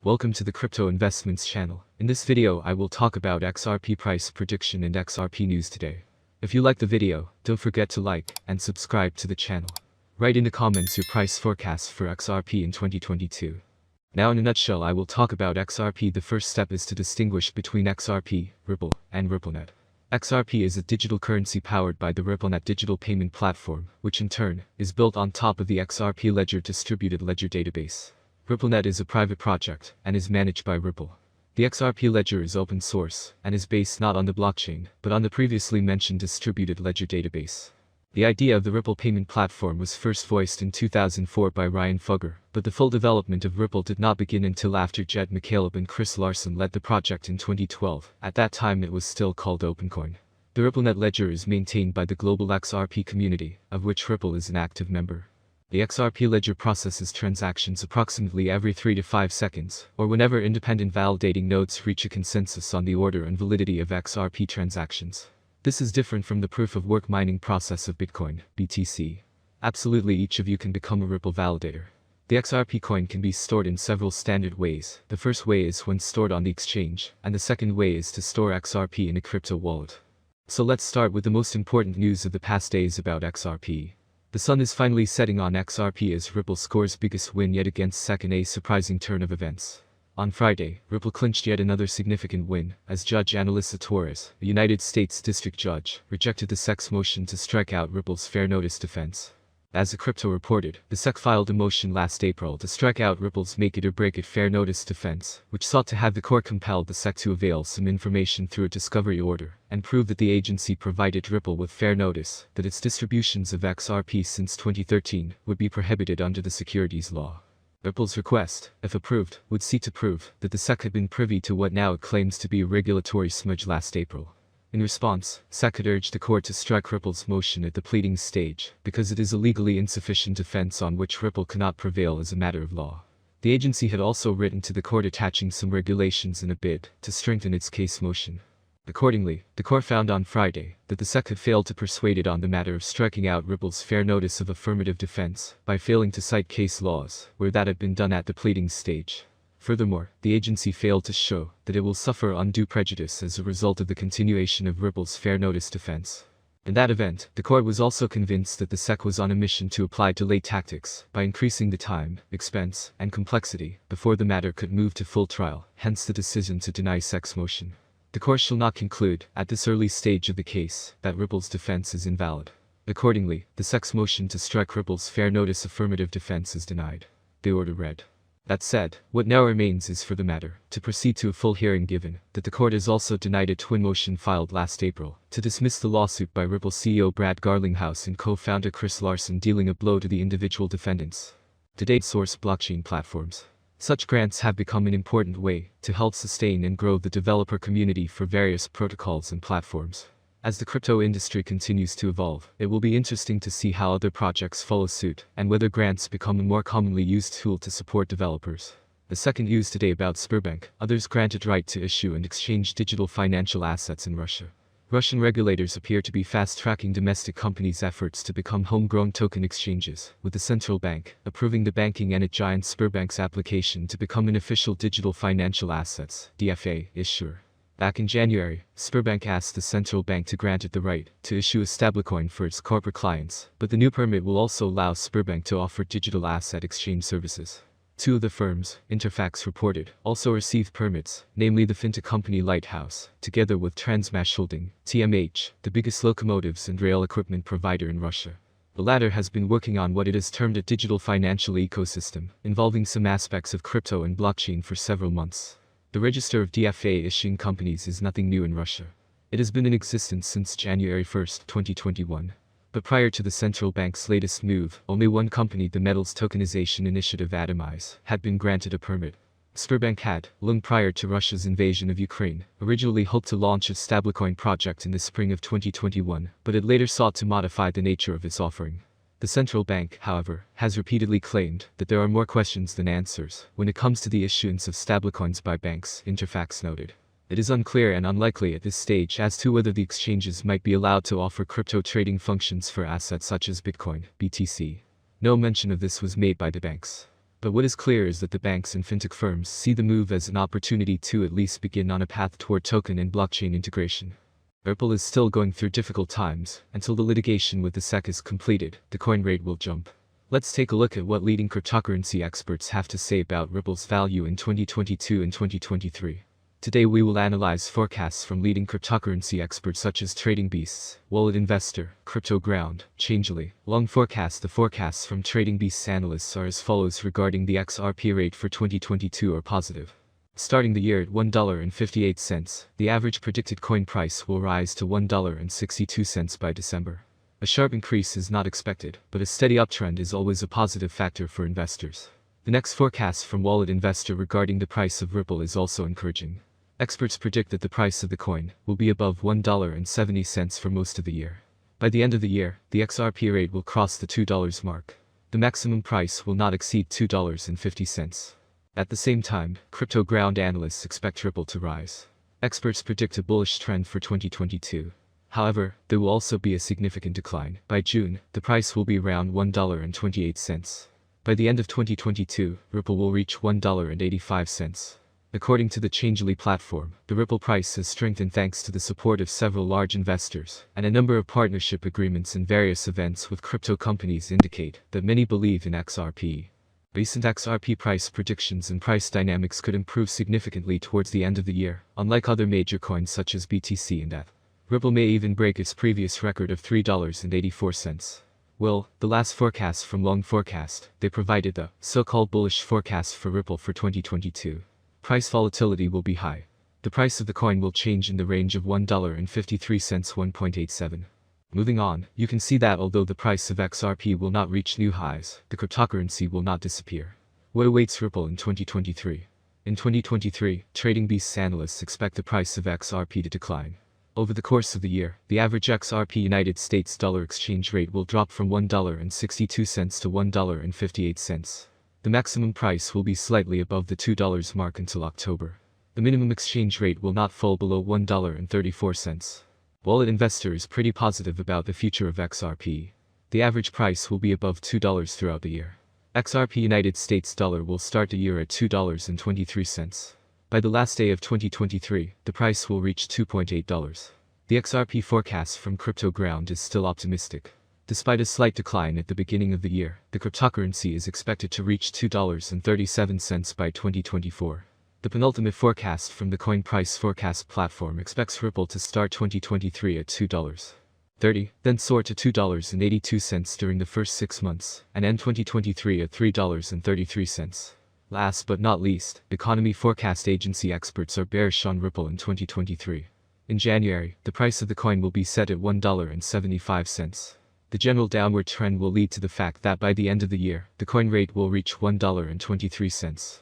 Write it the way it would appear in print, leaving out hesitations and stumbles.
Welcome to the Crypto Investments channel. In this video I will talk about XRP price prediction and XRP news today. If you like the video, don't forget to like and subscribe to the channel. Write in the comments your price forecast for XRP in 2022. Now in a nutshell I will talk about XRP. The first step is to distinguish between XRP, Ripple, and RippleNet. XRP is a digital currency powered by the RippleNet digital payment platform, which in turn is built on top of the XRP Ledger distributed ledger database. RippleNet is a private project and is managed by Ripple. The XRP ledger is open source and is based not on the blockchain, but on the previously mentioned distributed ledger database. The idea of the Ripple payment platform was first voiced in 2004 by Ryan Fugger, but the full development of Ripple did not begin until after Jed McCaleb and Chris Larson led the project in 2012. At that time it was still called OpenCoin. The RippleNet ledger is maintained by the global XRP community, of which Ripple is an active member. The XRP ledger processes transactions approximately every 3 to 5 seconds, or whenever independent validating nodes reach a consensus on the order and validity of XRP transactions. This is different from the proof-of-work mining process of Bitcoin, BTC. Absolutely each of you can become a Ripple validator. The XRP coin can be stored in several standard ways. The first way is when stored on the exchange, and the second way is to store XRP in a crypto wallet. So let's start with the most important news of the past days about XRP. The sun is finally setting on XRP as Ripple scores biggest win yet against SEC in a surprising turn of events. On Friday, Ripple clinched yet another significant win, as Judge Analisa Torres, a United States District Judge, rejected the SEC's motion to strike out Ripple's fair notice defense. As the Crypto reported, the SEC filed a motion last April to strike out Ripple's make it or break it fair notice defense, which sought to have the court compel the SEC to avail some information through a discovery order, and prove that the agency provided Ripple with fair notice that its distributions of XRP since 2013 would be prohibited under the securities law. Ripple's request, if approved, would seek to prove that the SEC had been privy to what now it claims to be a regulatory smudge last April. In response, SEC had urged the court to strike Ripple's motion at the pleading stage, because it is a legally insufficient defense on which Ripple cannot prevail as a matter of law. The agency had also written to the court attaching some regulations in a bid to strengthen its case motion. Accordingly, the court found on Friday that the SEC had failed to persuade it on the matter of striking out Ripple's fair notice of affirmative defense by failing to cite case laws where that had been done at the pleading stage. Furthermore, the agency failed to show that it will suffer undue prejudice as a result of the continuation of Ripple's fair notice defense. In that event, the court was also convinced that the SEC was on a mission to apply delay tactics by increasing the time, expense, and complexity before the matter could move to full trial, hence the decision to deny SEC's motion. The court shall not conclude, at this early stage of the case, that Ripple's defense is invalid. Accordingly, the SEC's motion to strike Ripple's fair notice affirmative defense is denied. The order read. That said, what now remains is for the matter to proceed to a full hearing, given that the court has also denied a twin motion filed last April to dismiss the lawsuit by Ripple CEO Brad Garlinghouse and co-founder Chris Larson, dealing a blow to the individual defendants. To date, source blockchain platforms. Such grants have become an important way to help sustain and grow the developer community for various protocols and platforms. As the crypto industry continues to evolve, it will be interesting to see how other projects follow suit, and whether grants become a more commonly used tool to support developers. The second news today about Sberbank, others granted right to issue and exchange digital financial assets in Russia. Russian regulators appear to be fast-tracking domestic companies' efforts to become homegrown token exchanges, with the central bank approving the banking and giant Sberbank's application to become an official digital financial assets (DFA) issuer. Back in January, Sberbank asked the central bank to grant it the right to issue a stablecoin for its corporate clients, but the new permit will also allow Sberbank to offer digital asset exchange services. Two of the firms, Interfax reported, also received permits, namely the fintech company Lighthouse, together with Transmash Holding, TMH, the biggest locomotives and rail equipment provider in Russia. The latter has been working on what it has termed a digital financial ecosystem, involving some aspects of crypto and blockchain for several months. The register of DFA issuing companies is nothing new in Russia. It has been in existence since January 1, 2021. But prior to the central bank's latest move, only one company, the Metals Tokenization Initiative Atomize, had been granted a permit. Sberbank had, long prior to Russia's invasion of Ukraine, originally hoped to launch a stablecoin project in the spring of 2021, but it later sought to modify the nature of its offering. The central bank, however, has repeatedly claimed that there are more questions than answers when it comes to the issuance of stablecoins by banks, Interfax noted. It is unclear and unlikely at this stage as to whether the exchanges might be allowed to offer crypto trading functions for assets such as Bitcoin, BTC. No mention of this was made by the banks. But what is clear is that the banks and fintech firms see the move as an opportunity to at least begin on a path toward token and blockchain integration. Ripple is still going through difficult times. Until the litigation with the SEC is completed, the coin rate will jump. Let's take a look at what leading cryptocurrency experts have to say about Ripple's value in 2022 and 2023. Today we will analyze forecasts from leading cryptocurrency experts such as Trading Beasts, Wallet Investor, CryptoGround, Changelly. Long forecast. The forecasts from Trading Beasts analysts are as follows regarding the XRP rate for 2022 are positive. Starting the year at $1.58, the average predicted coin price will rise to $1.62 by December. A sharp increase is not expected, but a steady uptrend is always a positive factor for investors. The next forecast from Wallet Investor regarding the price of Ripple is also encouraging. Experts predict that the price of the coin will be above $1.70 for most of the year. By the end of the year, the XRP rate will cross the $2 mark. The maximum price will not exceed $2.50. At the same time, CryptoGround analysts expect Ripple to rise. Experts predict a bullish trend for 2022. However, there will also be a significant decline. By June, the price will be around $1.28. By the end of 2022, Ripple will reach $1.85. According to the Changelly platform, the Ripple price has strengthened thanks to the support of several large investors, and a number of partnership agreements and various events with crypto companies indicate that many believe in XRP. Recent XRP price predictions and price dynamics could improve significantly towards the end of the year, unlike other major coins such as BTC and ETH. Ripple may even break its previous record of $3.84. Well, the last forecast from Long Forecast, they provided the so-called bullish forecast for Ripple for 2022. Price volatility will be high. The price of the coin will change in the range of $1.53–1.87. Moving on, you can see that although the price of XRP will not reach new highs, the cryptocurrency will not disappear. What awaits Ripple in 2023? In 2023, Trading Beasts analysts expect the price of XRP to decline. Over the course of the year, the average XRP United States dollar exchange rate will drop from $1.62 to $1.58. The maximum price will be slightly above the $2 mark until October. The minimum exchange rate will not fall below $1.34. Wallet Investor is pretty positive about the future of XRP. The average price will be above $2 throughout the year. XRP United States dollar will start the year at $2.23. By the last day of 2023, the price will reach $2.8. The XRP forecast from CryptoGround is still optimistic. Despite a slight decline at the beginning of the year, the cryptocurrency is expected to reach $2.37 by 2024. The penultimate forecast from the Coin Price Forecast platform expects Ripple to start 2023 at $2.30, then soar to $2.82 during the first 6 months, and end 2023 at $3.33. Last but not least, economy forecast agency experts are bearish on Ripple in 2023. In January, the price of the coin will be set at $1.75. The general downward trend will lead to the fact that by the end of the year, the coin rate will reach $1.23.